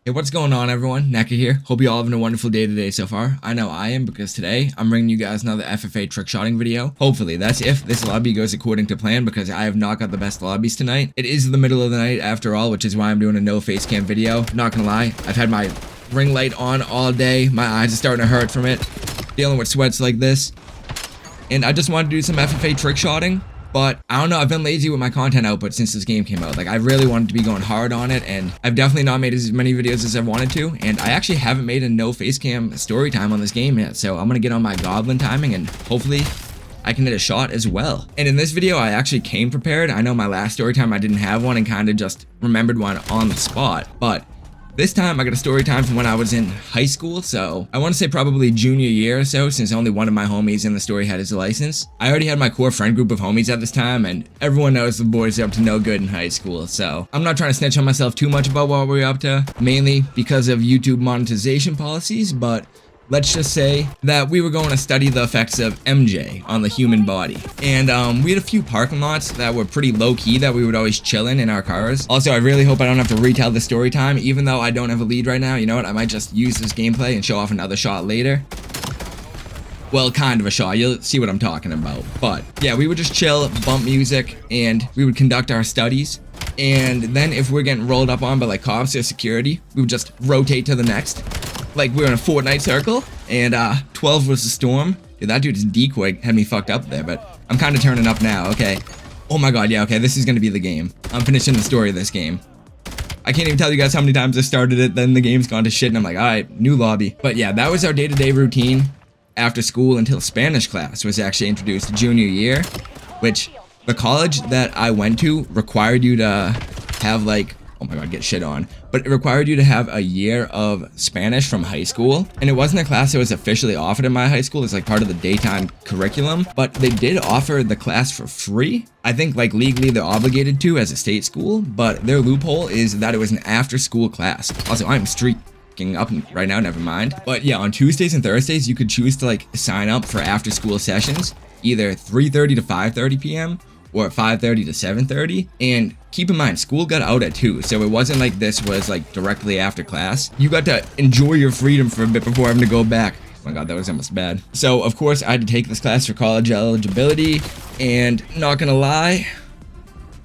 Hey, what's going on, everyone? Necca here. Hope you all having a wonderful day today so far. I know I am, because today I'm bringing you guys another FFA trickshotting video. Hopefully, that's if this lobby goes according to plan, because I have not got the best lobbies tonight. It is the middle of the night after all, which is why I'm doing a no face cam video. Not gonna lie, I've had my ring light on all day. My eyes are starting to hurt from it, dealing with sweats like this. And I just wanted to do some FFA trickshotting. But I don't know, I've been lazy with my content output since this game came out. Like, I really wanted to be going hard on it, and I've definitely not made as many videos as I've wanted to. And I actually haven't made a no face cam story time on this game yet, so I'm gonna get on my goblin timing and hopefully I can hit a shot as well. And in this video, I actually came prepared. I know my last story time I didn't have one and kind of just remembered one on the spot, but this time I got a story time from when I was in high school, so I want to say probably junior year or so, since only one of my homies in the story had his license. I already had my core friend group of homies at this time, and everyone knows the boys are up to no good in high school, so I'm not trying to snitch on myself too much about what we're up to, mainly because of YouTube monetization policies, but let's just say that we were going to study the effects of MJ on the human body. And we had a few parking lots that were pretty low-key that we would always chill in our cars. Also, I really hope I don't have to retell the story time, even though I don't have a lead right now. You know what? I might just use this gameplay and show off another shot later. Well, kind of a shot. You'll see what I'm talking about. But yeah, we would just chill, bump music, and we would conduct our studies. And then if we're getting rolled up on by like cops or security, we would just rotate to the next. Like we're in a Fortnite circle, and 12 was the storm. Dude, that dude's decoy had me fucked up there, but I'm kind of turning up now, okay. Oh my god, yeah, okay, this is gonna be the game. I'm finishing the story of this game. I can't even tell you guys how many times I started it, then the game's gone to shit, and I'm like, alright, new lobby. But yeah, that was our day-to-day routine after school until Spanish class was actually introduced junior year, which the college that I went to required you to have like, oh my god, get shit on. But it required you to have a year of Spanish from high school. And it wasn't a class that was officially offered in my high school. It's like part of the daytime curriculum. But they did offer the class for free. I think like legally they're obligated to as a state school. But their loophole is that it was an after school class. Also, I'm streaking up right now, never mind. But yeah, on Tuesdays and Thursdays, you could choose to like sign up for after school sessions. Either 3:30 to 5:30 p.m. or at 5:30 to 7:30, and keep in mind, school got out at 2, so it wasn't like this was like directly after class. You got to enjoy your freedom for a bit before having to go back. Oh my god, that was almost bad. So of course I had to take this class for college eligibility, and not gonna lie,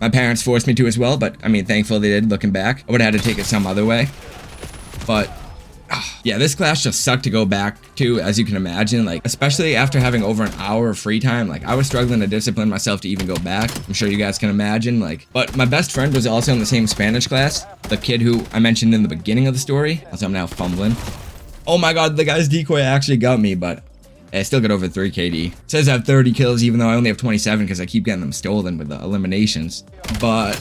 my parents forced me to as well, but I mean, thankfully they did. Looking back, I would have had to take it some other way, but yeah, this class just sucked to go back to, as you can imagine, like, especially after having over an hour of free time. Like, I was struggling to discipline myself to even go back. I'm sure you guys can imagine, like, but my best friend was also in the same Spanish class, the kid who I mentioned in the beginning of the story. Also, I'm now fumbling. Oh my god, the guy's decoy actually got me, but I still got over 3 KD. It says I have 30 kills, even though I only have 27 because I keep getting them stolen with the eliminations. But,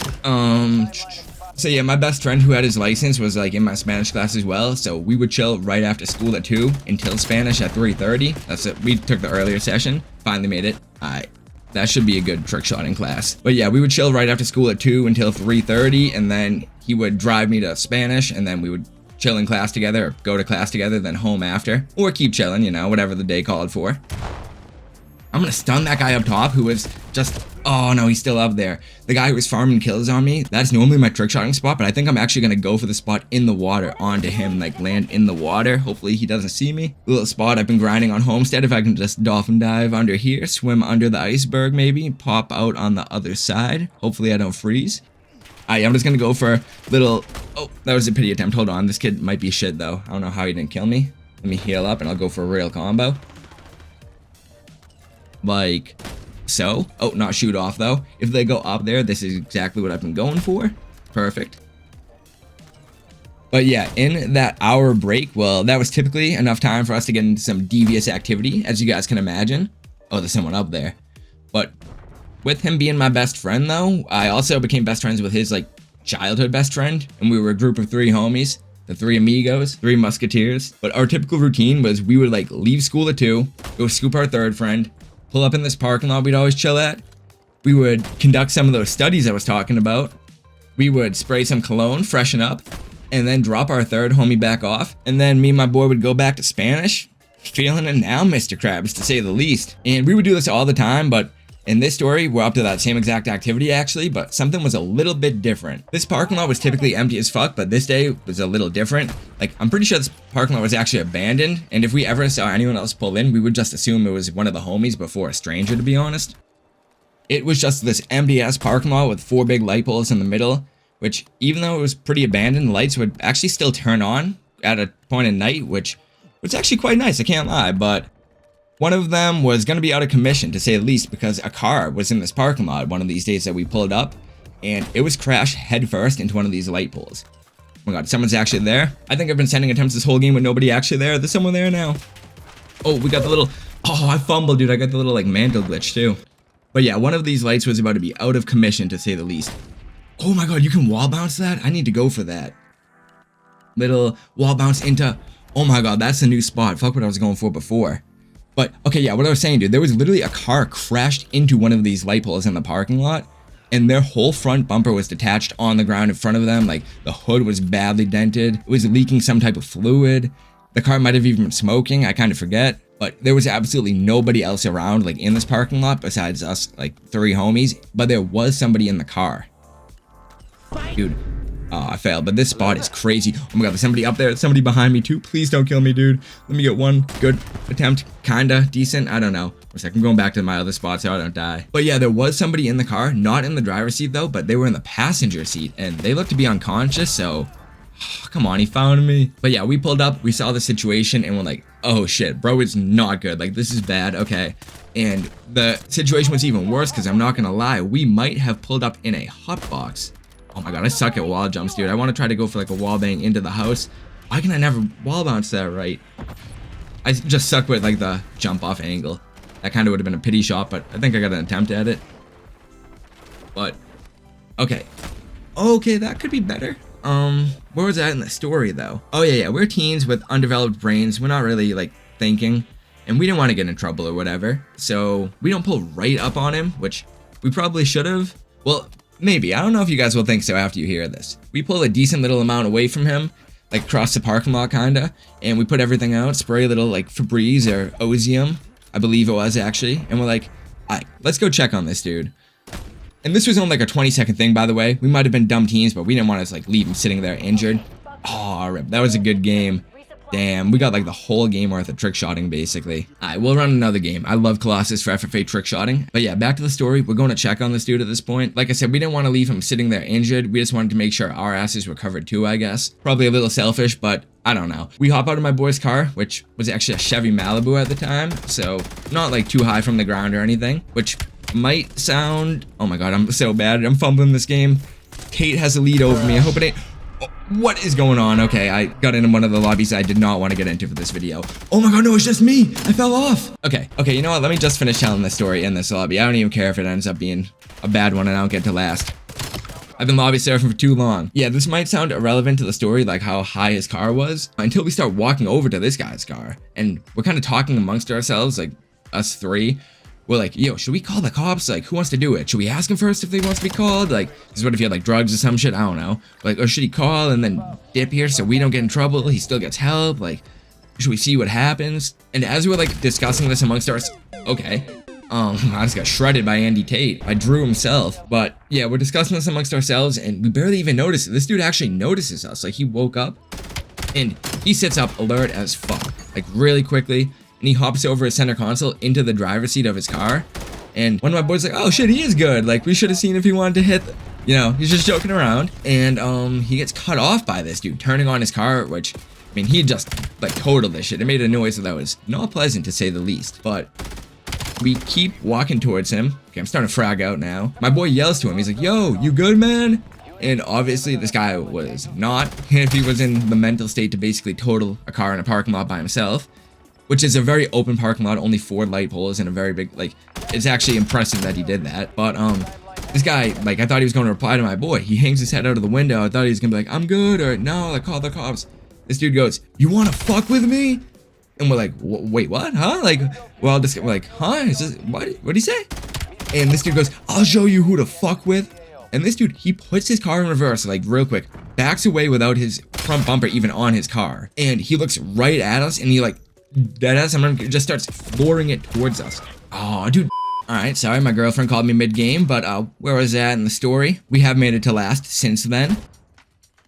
so yeah, my best friend who had his license was like in my Spanish class as well, so we would chill right after school at 2 until Spanish at 3:30. That's it. We took the earlier session, finally made it. Alright, that should be a good trickshotting class. But yeah, we would chill right after school at 2 until 3:30, and then he would drive me to Spanish, and then we would chill in class together, or go to class together, then home after. Or keep chilling, you know, whatever the day called for. I'm gonna stun that guy up top who was just, oh no, he's still up there. The guy who was farming kills on me, that's normally my trickshotting spot, but I think I'm actually gonna go for the spot in the water onto him, like land in the water. Hopefully he doesn't see me. Little spot I've been grinding on Homestead. If I can just dolphin dive under here, swim under the iceberg maybe, pop out on the other side. Hopefully I don't freeze. I'm just gonna go for little, oh, that was a pity attempt. Hold on, this kid might be shit though. I don't know how he didn't kill me. Let me heal up and I'll go for a real combo. Like so. Oh, not shoot off though. If they go up there, this is exactly what I've been going for. Perfect. But yeah, in that hour break, well, that was typically enough time for us to get into some devious activity, as you guys can imagine. Oh, there's someone up there. But with him being my best friend though, I also became best friends with his like childhood best friend, and we were a group of 3 homies. The 3 amigos, 3 musketeers. But our typical routine was we would like leave school at 2, go scoop our third friend, pull up in this parking lot we'd always chill at. We would conduct some of those studies I was talking about. We would spray some cologne, freshen up, and then drop our third homie back off. And then me and my boy would go back to Spanish. Feeling it now, Mr. Krabs, to say the least. And we would do this all the time, but In this story, we're up to that same exact activity actually, but something was a little bit different. This parking lot was typically empty as fuck, but this day was a little different. Like, I'm pretty sure this parking lot was actually abandoned, and if we ever saw anyone else pull in, we would just assume it was one of the homies before a stranger, to be honest. It was just this empty-ass parking lot with 4 big light poles in the middle, which, even though it was pretty abandoned, the lights would actually still turn on at a point in night, which was actually quite nice, I can't lie, but one of them was going to be out of commission, to say the least, because a car was in this parking lot one of these days that we pulled up, and it was crashed headfirst into one of these light poles. Oh my god, someone's actually there. I think I've been sending attempts this whole game with nobody actually there. There's someone there now. Oh, we got the little... Oh, I fumbled, dude. I got the little, like, mantle glitch, too. But yeah, one of these lights was about to be out of commission, to say the least. Oh my god, you can wall bounce that? I need to go for that. Little wall bounce into... Oh my god, that's the new spot. Fuck what I was going for before. But, okay, yeah, what I was saying, dude, there was literally a car crashed into one of these light poles in the parking lot, and their whole front bumper was detached on the ground in front of them. Like, the hood was badly dented. It was leaking some type of fluid. The car might have even been smoking, I kind of forget. But there was absolutely nobody else around, like, in this parking lot besides us, like, 3 homies. But there was somebody in the car. Dude. Oh, I failed, but this spot is crazy. Oh my god, there's somebody up there. There's somebody behind me too. Please don't kill me, dude. Let me get one good attempt. Kinda decent. I don't know. For a second, I'm going back to my other spot so I don't die. But yeah, there was somebody in the car. Not in the driver's seat though, but they were in the passenger seat. And they looked to be unconscious, so... Oh, come on, he found me. But yeah, we pulled up. We saw the situation and we're like, oh shit, bro, it's not good. Like, this is bad. Okay. And the situation was even worse because I'm not gonna lie. We might have pulled up in a hotbox. Oh my god, I suck at wall jumps, dude. I want to try to go for like a wall bang into the house. Why can I never wall bounce that right? I just suck with like the jump off angle. That kind of would have been a pity shot, but I think I got an attempt at it. But, okay. Okay, that could be better. Where was that in the story though? Oh yeah, we're teens with undeveloped brains. We're not really like thinking, and we didn't want to get in trouble or whatever. So we don't pull right up on him, which we probably should have. Well, maybe. I don't know if you guys will think so after you hear this. We pull a decent little amount away from him, like across the parking lot kinda, and we put everything out, spray a little like Febreze or Ozium, I believe it was actually, and we're like, alright, let's go check on this dude. And this was only like a 20-second thing, by the way. We might have been dumb teens, but we didn't want to like leave him sitting there injured. Oh, rip. That was a good game. Damn, we got like the whole game worth of trickshotting, basically. Alright, we'll run another game. I love Colossus for FFA trickshotting. But yeah, back to the story. We're going to check on this dude at this point. Like I said, we didn't want to leave him sitting there injured. We just wanted to make sure our asses were covered too, I guess. Probably a little selfish, but I don't know. We hop out of my boy's car, which was actually a Chevy Malibu at the time. So not like too high from the ground or anything, which might sound... Oh my god, I'm so bad. I'm fumbling this game. Kate has a lead over me. I hope it ain't... What is going on? Okay, I got into one of the lobbies I did not want to get into for this video. Oh my god, no, it's just me! I fell off! Okay, you know what? Let me just finish telling this story in this lobby. I don't even care if it ends up being a bad one and I don't get to last. I've been lobby surfing for too long. Yeah, this might sound irrelevant to the story, like how high his car was, until we start walking over to this guy's car. And we're kind of talking amongst ourselves, like us 3. We're like, yo, should we call the cops? Like, who wants to do it? Should we ask him first if he wants to be called? Like, this is what if he had like drugs or some shit? I don't know. Like, or should he call and then dip here so we don't get in trouble? He still gets help. Like, should we see what happens? And as we're like discussing this amongst ourselves, okay. I just got shredded by Andy Tate, by Drew himself. But yeah, we're discussing this amongst ourselves and we barely even notice it. This dude actually notices us. Like, he woke up and he sits up alert as fuck, like really quickly. And he hops over his center console into the driver's seat of his car. And one of my boys like, oh shit, he is good. Like, we should have seen if he wanted to hit, you know, he's just joking around. And he gets cut off by this dude turning on his car, which, I mean, he just like totaled this shit. It made a noise that was not pleasant to say the least. But we keep walking towards him. Okay, I'm starting to frag out now. My boy yells to him. He's like, yo, you good, man? And obviously this guy was not. If he was in the mental state to basically total a car in a parking lot by himself. Which is a very open parking lot, only 4 light poles and a very big, like, it's actually impressive that he did that. But, this guy, like, I thought he was going to reply to my boy. He hangs his head out of the window. I thought he was going to be like, I'm good, or no, like, call the cops. This dude goes, you want to fuck with me? And we're like, wait, what? Huh? Like, well, this guy, we're like, huh? Is this, what'd he say? And this dude goes, I'll show you who to fuck with. And this dude, he puts his car in reverse, like, real quick, backs away without his front bumper even on his car. And he looks right at us, and he, like, deadass, and just starts flooring it towards us. Oh, dude, Alright, sorry, my girlfriend called me mid-game, but where was that in the story? We have made it to last since then.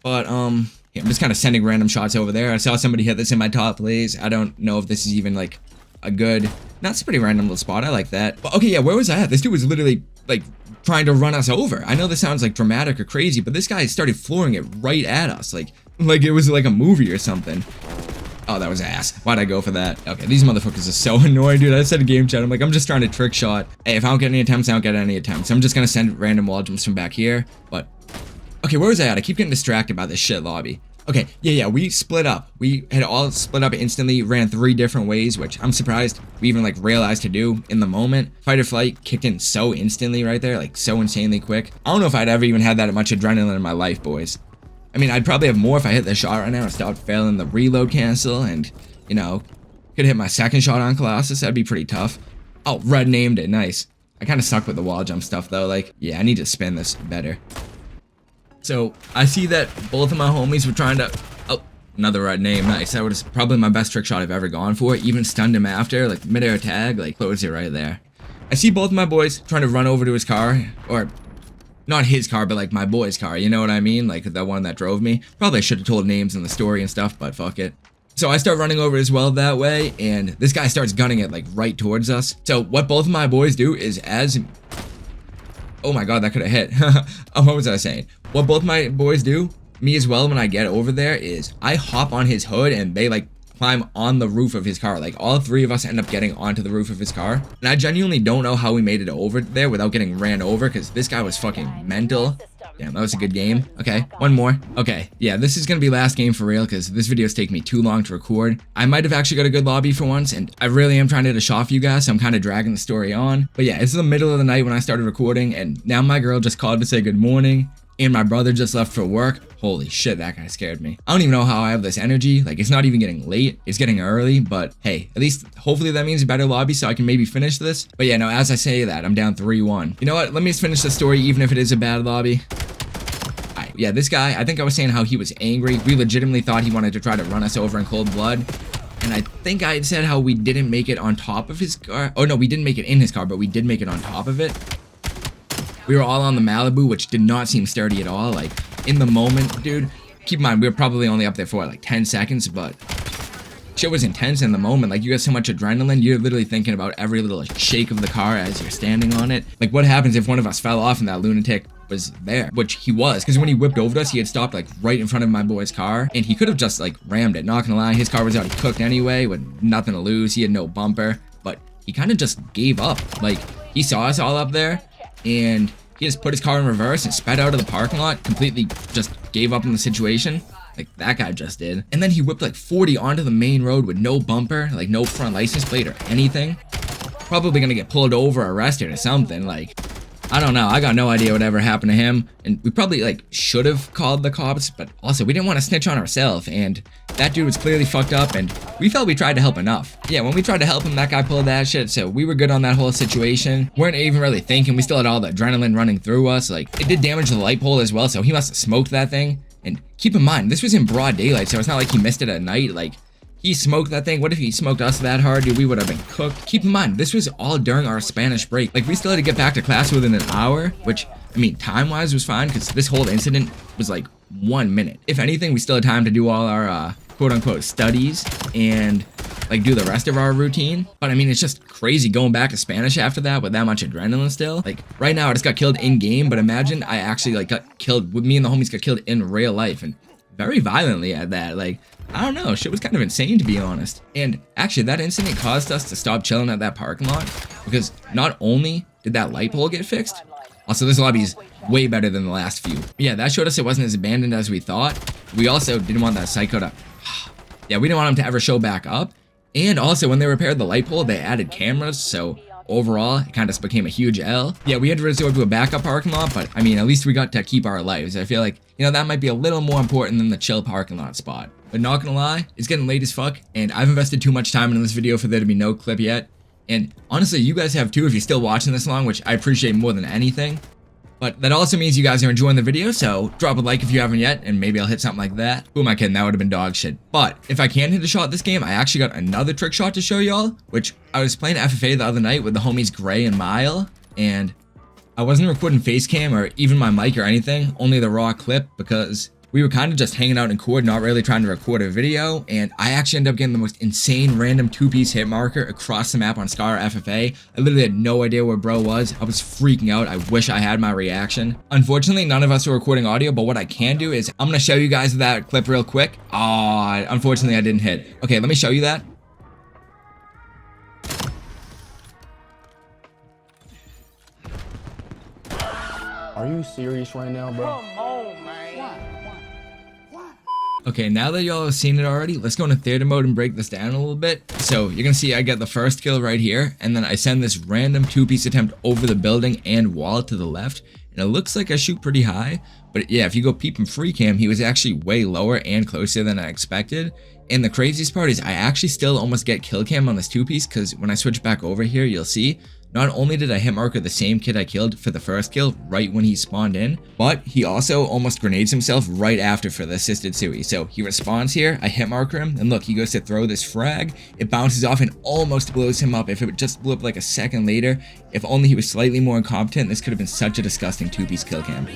But, yeah, I'm just kind of sending random shots over there. I saw somebody hit this in my top plays. I don't know if this is even, like, a good... That's a pretty random little spot. I like that. But, okay, yeah, where was I at? This dude was literally, like, trying to run us over. I know this sounds, like, dramatic or crazy, but this guy started flooring it right at us. Like it was, like, a movie or something. Oh, that was ass. Why'd I go for that? Okay, these motherfuckers are so annoying, dude. I said in game chat, I'm like, I'm just trying to trick shot. Hey, if I don't get any attempts, I don't get any attempts. I'm just gonna send random wall jumps from back here. But, okay, where was I at? I keep getting distracted by this shit lobby. Okay, yeah, we split up. We had all split up instantly, ran 3 different ways, which I'm surprised we even, like, realized to do in the moment. Fight or flight kicked in so instantly right there, like, so insanely quick. I don't know if I'd ever even had that much adrenaline in my life, boys. I mean, I'd probably have more if I hit the shot right now and stopped failing the reload cancel and, you know, could hit my second shot on Colossus. That'd be pretty tough. Oh, red named it. Nice. I kind of suck with the wall jump stuff, though. Like, yeah, I need to spin this better. So, I see that both of my homies were trying to... Oh, another red name. Nice. That was probably my best trick shot I've ever gone for. Even stunned him after. Like, midair tag. Like, closed it right there. I see both of my boys trying to run over to his car. Or... not his car, but like my boy's car, you know what I mean? Like the one that drove me. Probably should have told names in the story and stuff, but fuck it. So I start running over as well that way, and this guy starts gunning it like right towards us. So what both of my boys do is as... Oh my god, that could have hit. What was I saying? What both my boys do, me as well, when I get over there is I hop on his hood and they like climb on the roof of his car. Like all 3 of us end up getting onto the roof of his car. And I genuinely don't know how we made it over there without getting ran over, because this guy was fucking mental. Damn, that was a good game. Okay, one more. Okay, yeah, this is gonna be last game for real, because this video's taking me too long to record. I might have actually got a good lobby for once, and I really am trying to hit a shot for you guys, so I'm kind of dragging the story on. But yeah, it's the middle of the night when I started recording, and now my girl just called to say good morning, and my brother just left for work. Holy shit, that guy scared me. I don't even know how I have this energy. Like, it's not even getting late. It's getting early, but hey, at least hopefully that means a better lobby so I can maybe finish this. But yeah, no, as I say that, I'm down 3-1. You know what? Let me just finish the story even if it is a bad lobby. Alright, yeah, this guy, I think I was saying how he was angry. We legitimately thought he wanted to try to run us over in cold blood. And I think I had said how we didn't make it on top of his car. Oh no, we didn't make it in his car, but we did make it on top of it. We were all on the Malibu, which did not seem sturdy at all. Like, in the moment, dude, keep in mind, we were probably only up there for, like, 10 seconds, but shit was intense in the moment. Like, you got so much adrenaline, you're literally thinking about every little like, shake of the car as you're standing on it. Like, what happens if one of us fell off and that lunatic was there? Which he was, because when he whipped over us, he had stopped, like, right in front of my boy's car, and he could have just, like, rammed it. Not gonna lie, his car was already cooked anyway, with nothing to lose. He had no bumper, but he kind of just gave up. Like, he saw us all up there, and he just put his car in reverse and sped out of the parking lot, completely just gave up on the situation. Like that guy just did. And then he whipped like 40 onto the main road with no bumper, like no front license plate or anything. Probably gonna get pulled over, arrested or something. Like, I don't know. I got no idea whatever happened to him. And we probably like should have called the cops, but also we didn't want to snitch on ourselves. And that dude was clearly fucked up, and we felt we tried to help enough. Yeah, when we tried to help him, that guy pulled that shit, so we were good on that whole situation. Weren't even really thinking. We still had all the adrenaline running through us. Like, it did damage the light pole as well, so he must have smoked that thing. And keep in mind, this was in broad daylight, so it's not like he missed it at night. Like, he smoked that thing. What if he smoked us that hard, dude? We would have been cooked. Keep in mind, this was all during our Spanish break. Like, we still had to get back to class within an hour, which, I mean, time-wise was fine, because this whole incident was like 1 minute. If anything, we still had time to do all our, quote-unquote studies and like do the rest of our routine. But I mean, it's just crazy going back to Spanish after that with that much adrenaline still. Like right now I just got killed in game, but imagine I actually like got killed with me and the homies got killed in real life, and very violently at that. Like, I don't know, shit was kind of insane to be honest. And actually that incident caused us to stop chilling at that parking lot, because not only did that light pole get fixed, also this lobby is way better than the last few. Yeah, that showed us it wasn't as abandoned as we thought. We also didn't want that psycho to yeah, we didn't want him to ever show back up. And also, when they repaired the light pole, they added cameras, so overall, it kind of became a huge L. Yeah, we had to resort to a backup parking lot, but I mean, at least we got to keep our lives. I feel like, you know, that might be a little more important than the chill parking lot spot. But not gonna lie, it's getting late as fuck, and I've invested too much time in this video for there to be no clip yet. And honestly, you guys have too if you're still watching this long, which I appreciate more than anything. But that also means you guys are enjoying the video, so drop a like if you haven't yet, and maybe I'll hit something like that. Who am I kidding? That would have been dog shit. But if I can hit a shot this game, I actually got another trick shot to show y'all, which I was playing FFA the other night with the homies Gray and Mile, and I wasn't recording face cam or even my mic or anything, only the raw clip, because we were kind of just hanging out in COD, not really trying to record a video, and I actually ended up getting the most insane random 2-piece hit marker across the map on SoaR FFA. I literally had no idea where bro was. I was freaking out. I wish I had my reaction. Unfortunately, none of us are recording audio, but what I can do is I'm going to show you guys that clip real quick. Unfortunately, I didn't hit. Okay, let me show you that. Are you serious right now, bro? Come on, man. Okay, now that y'all have seen it already, let's go into theater mode and break this down a little bit. So you're gonna see I get the first kill right here, and then I send this random 2-piece attempt over the building and wall to the left, and it looks like I shoot pretty high, but yeah, if you go peep in free cam, he was actually way lower and closer than I expected. And the craziest part is I actually still almost get kill cam on this 2-piece, because when I switch back over here, you'll see not only did I hit marker the same kid I killed for the first kill right when he spawned in, but he also almost grenades himself right after for the assisted SoaR. So he respawns here, I hit marker him, and look, he goes to throw this frag, it bounces off and almost blows him up. If it just blew up like a second later, if only he was slightly more incompetent, this could have been such a disgusting 2-piece kill cam.